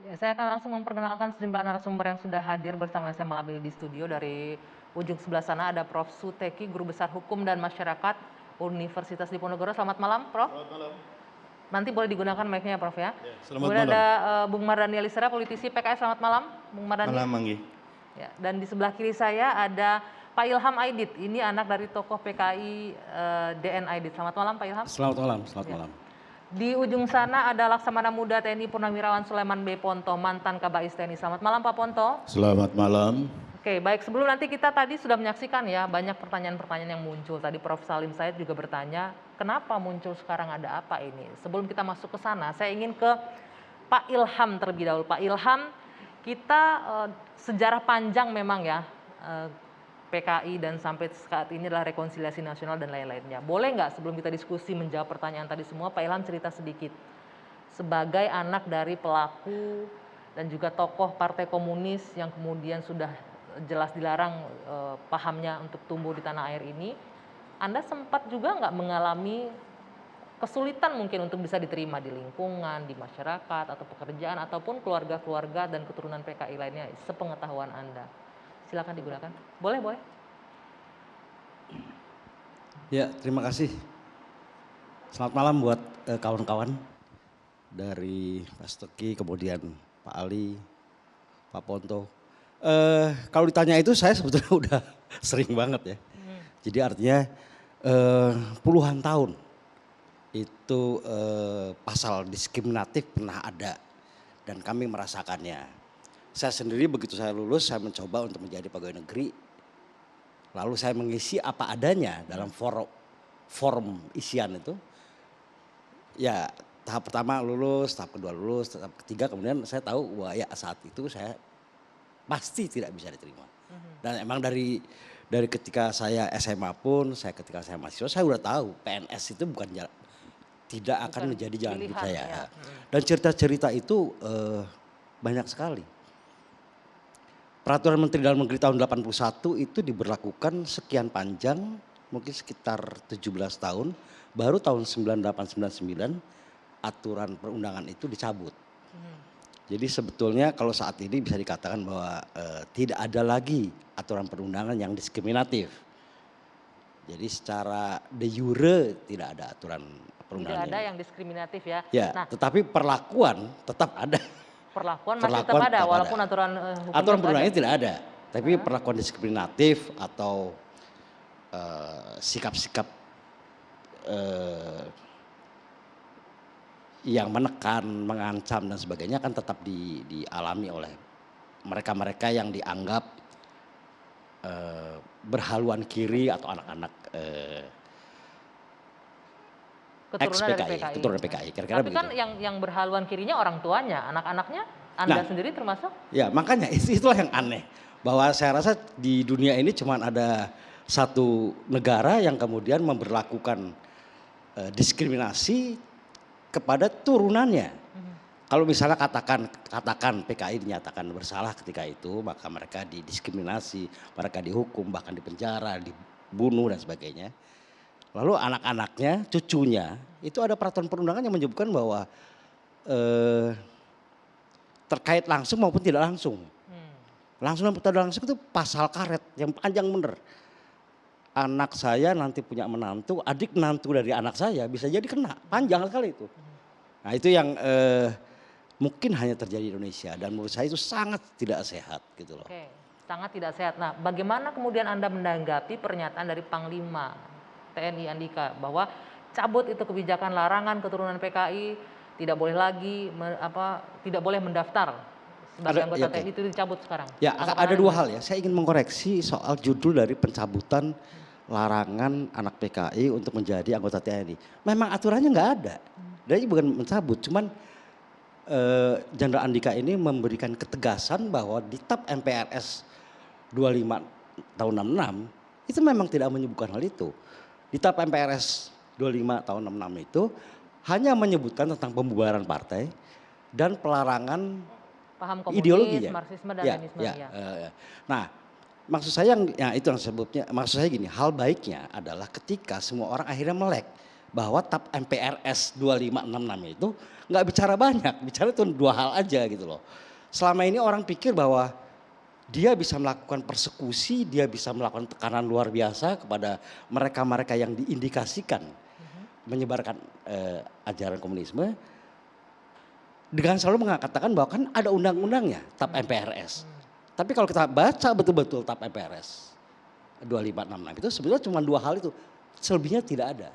Ya, saya akan langsung memperkenalkan sejumlah narasumber yang sudah hadir bersama saya mengambil di studio. Dari ujung sebelah sana ada Prof. Suteki, Guru Besar Hukum dan Masyarakat Universitas Diponegoro. Selamat malam, Prof. Selamat malam. Nanti boleh digunakan mic-nya, Prof ya. Ya, selamat Kemudian malam. ada Bung Mardhani Alisera, politisi PKS. Selamat malam, Bung Mardhani. Malam, Manggi. Ya, dan di sebelah kiri saya ada Pak Ilham Aidit. Ini anak dari tokoh PKI DN Aidit. Selamat malam, Pak Ilham. Selamat malam, selamat malam. Di ujung sana ada Laksamana Muda TNI Purnawirawan Sulaiman B. Ponto, mantan Kabais TNI. Selamat malam, Pak Ponto. Selamat malam. Oke, baik. Sebelum nanti kita tadi sudah menyaksikan ya banyak pertanyaan-pertanyaan yang muncul. Tadi Prof. Salim Said juga bertanya, kenapa muncul sekarang, ada apa ini? Sebelum kita masuk ke sana, saya ingin ke Pak Ilham terlebih dahulu. Pak Ilham, kita sejarah panjang memang ya PKI dan sampai saat ini adalah rekonsiliasi nasional dan lain-lainnya. Boleh nggak sebelum kita diskusi menjawab pertanyaan tadi semua, Pak Ilham cerita sedikit sebagai anak dari pelaku dan juga tokoh Partai Komunis yang kemudian sudah jelas dilarang pahamnya untuk tumbuh di tanah air ini, Anda sempat juga nggak mengalami kesulitan mungkin untuk bisa diterima di lingkungan, di masyarakat, atau pekerjaan, ataupun keluarga-keluarga dan keturunan PKI lainnya, sepengetahuan Anda? Silakan digunakan. Boleh, boleh. Ya, terima kasih. Selamat malam buat kawan-kawan dari Pak Stoki, kemudian Pak Ali, Pak Ponto. Kalau ditanya itu saya sebetulnya udah sering banget ya. Jadi artinya puluhan tahun itu pasal diskriminatif pernah ada dan kami merasakannya. Saya sendiri begitu saya lulus, saya mencoba untuk menjadi pegawai negeri. Lalu saya mengisi apa adanya dalam form isian itu. Ya tahap pertama lulus, tahap kedua lulus, tahap ketiga kemudian saya tahu bahwa ya saat itu saya pasti tidak bisa diterima. Dan emang dari ketika saya SMA pun, ketika saya mahasiswa saya udah tahu PNS itu tidak akan menjadi jalan hidup saya. Ya. Dan cerita-cerita itu banyak sekali. Peraturan Menteri Dalam Negeri tahun 81 itu diberlakukan sekian panjang, mungkin sekitar 17 tahun, baru tahun 9899 aturan perundangan itu dicabut. Jadi sebetulnya kalau saat ini bisa dikatakan bahwa tidak ada lagi aturan perundangan yang diskriminatif. Jadi secara de jure tidak ada aturan perundangan. Tidak ada yang diskriminatif ya. Ya, nah, tetapi perlakuan tetap ada. Perlakuan masih tetap ada walaupun aturan aturan perundangannya tidak ada. Tapi perlakuan diskriminatif atau sikap-sikap yang menekan, mengancam dan sebagainya kan tetap dialami oleh mereka-mereka yang dianggap berhaluan kiri atau anak-anak keturunan PKI. Kira-kira tapi begitu. Kan yang berhaluan kirinya orang tuanya, anak-anaknya Anda sendiri termasuk? Ya makanya itulah yang aneh. Bahwa saya rasa di dunia ini cuma ada satu negara yang kemudian memberlakukan diskriminasi kepada turunannya. Kalau misalnya katakan PKI dinyatakan bersalah ketika itu, maka mereka didiskriminasi, mereka dihukum, bahkan dipenjara, dibunuh dan sebagainya. Lalu anak-anaknya, cucunya, itu ada peraturan perundangan yang menyebutkan bahwa terkait langsung maupun tidak langsung. Langsung dan tidak langsung itu pasal karet yang panjang bener. Anak saya nanti punya menantu, adik menantu dari anak saya bisa jadi kena, panjang sekali itu. Nah itu yang mungkin hanya terjadi di Indonesia dan menurut saya itu sangat tidak sehat gitu loh. Oke, sangat tidak sehat. Nah bagaimana kemudian Anda menanggapi pernyataan dari Panglima TNI Andika bahwa cabut itu kebijakan larangan keturunan PKI, tidak boleh lagi tidak boleh mendaftar sebagai anggota TNI, itu dicabut sekarang. Ya ada dua hal ya, saya ingin mengkoreksi soal judul dari pencabutan larangan anak PKI untuk menjadi anggota TNI. Memang aturannya nggak ada, jadi bukan mencabut, cuman Jenderal Andika ini memberikan ketegasan bahwa di TAP MPRS 25 tahun 66 itu memang tidak menyebutkan hal itu. Di TAP MPRS 25 tahun 66 itu hanya menyebutkan tentang pembubaran partai dan pelarangan paham komunis, ideologinya. Marxisme dan Leninisme. Nah, maksud saya maksud saya gini, hal baiknya adalah ketika semua orang akhirnya melek bahwa TAP MPRS 2566 itu nggak bicara banyak, bicara itu 2 hal aja gitu loh. Selama ini orang pikir bahwa dia bisa melakukan persekusi, dia bisa melakukan tekanan luar biasa kepada mereka-mereka yang diindikasikan menyebarkan ajaran komunisme, dengan selalu mengatakan bahwa kan ada undang-undangnya TAP MPRS. Tapi kalau kita baca betul-betul TAP MPRS 2566 itu sebenarnya cuma 2 hal itu, selebihnya tidak ada.